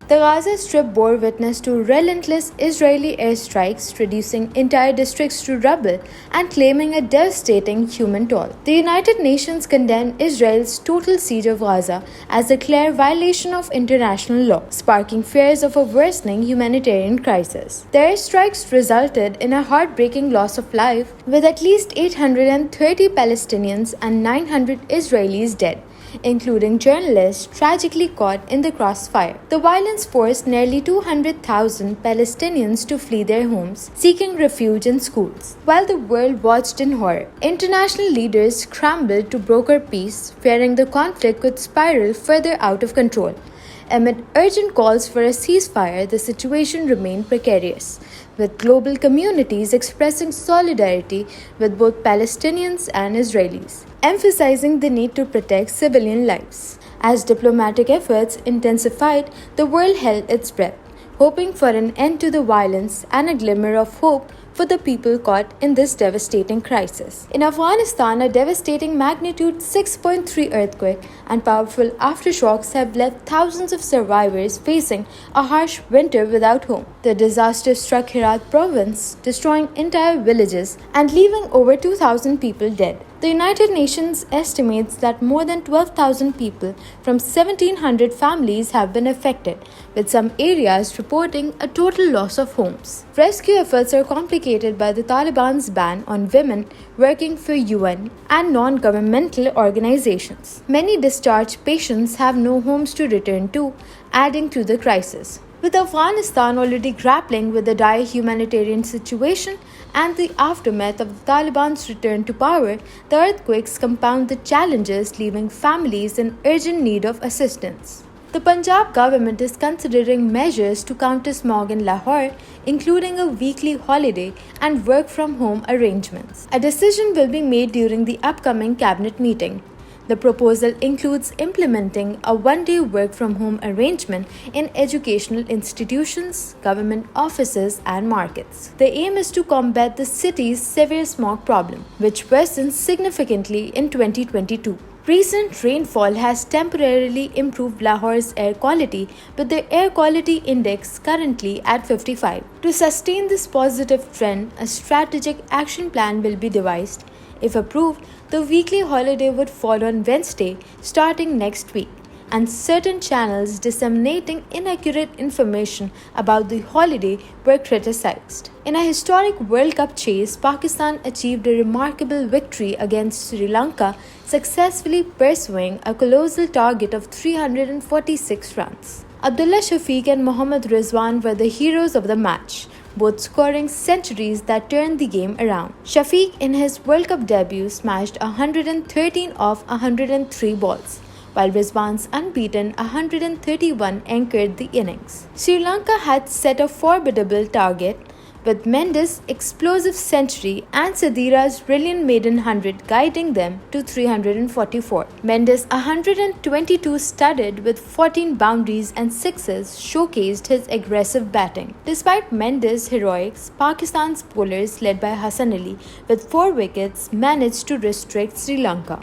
The Gaza Strip bore witness to relentless Israeli airstrikes, reducing entire districts to rubble and claiming a devastating human toll. The United Nations condemned Israel's total siege of Gaza as a clear violation of international law, sparking fears of a worsening humanitarian crisis. The airstrikes resulted in a heartbreaking loss of life, with at least 830 Palestinians and 900 Israelis dead, including journalists tragically caught in the crossfire. The violence forced nearly 200,000 Palestinians to flee their homes, seeking refuge in schools. While the world watched in horror, international leaders scrambled to broker peace, fearing the conflict could spiral further out of control. Amid urgent calls for a ceasefire, the situation remained precarious, with global communities expressing solidarity with both Palestinians and Israelis, emphasizing the need to protect civilian lives. As diplomatic efforts intensified, the world held its breath, hoping for an end to the violence and a glimmer of hope for the people caught in this devastating crisis. In Afghanistan, a devastating magnitude 6.3 earthquake and powerful aftershocks have left thousands of survivors facing a harsh winter without home. The disaster struck Herat province, destroying entire villages and leaving over 2,000 people dead. The United Nations estimates that more than 12,000 people from 1,700 families have been affected, with some areas reporting a total loss of homes. Rescue efforts are complicated by the Taliban's ban on women working for UN and non-governmental organizations. Many discharged patients have no homes to return to, adding to the crisis. With Afghanistan already grappling with the dire humanitarian situation and the aftermath of the Taliban's return to power, the earthquakes compound the challenges, leaving families in urgent need of assistance. The Punjab government is considering measures to counter smog in Lahore, including a weekly holiday and work-from-home arrangements. A decision will be made during the upcoming cabinet meeting. The proposal includes implementing a one-day work-from-home arrangement in educational institutions, government offices, and markets. The aim is to combat the city's severe smog problem, which worsened significantly in 2022. Recent rainfall has temporarily improved Lahore's air quality, with the air quality index currently at 55. To sustain this positive trend, a strategic action plan will be devised. If approved, the weekly holiday would fall on Wednesday starting next week, and certain channels disseminating inaccurate information about the holiday were criticized. In a historic World Cup chase, Pakistan achieved a remarkable victory against Sri Lanka, successfully pursuing a colossal target of 346 runs. Abdullah Shafiq and Mohammad Rizwan were the heroes of the match, both scoring centuries that turned the game around. Shafiq, in his World Cup debut, smashed 113 of 103 balls, while Rizwan's unbeaten 131 anchored the innings. Sri Lanka had set a formidable target, with Mendes' explosive century and Sadira's brilliant maiden 100 guiding them to 344. Mendes' 122 studded with 14 boundaries and sixes showcased his aggressive batting. Despite Mendes' heroics, Pakistan's bowlers led by Hassan Ali with 4 wickets managed to restrict Sri Lanka.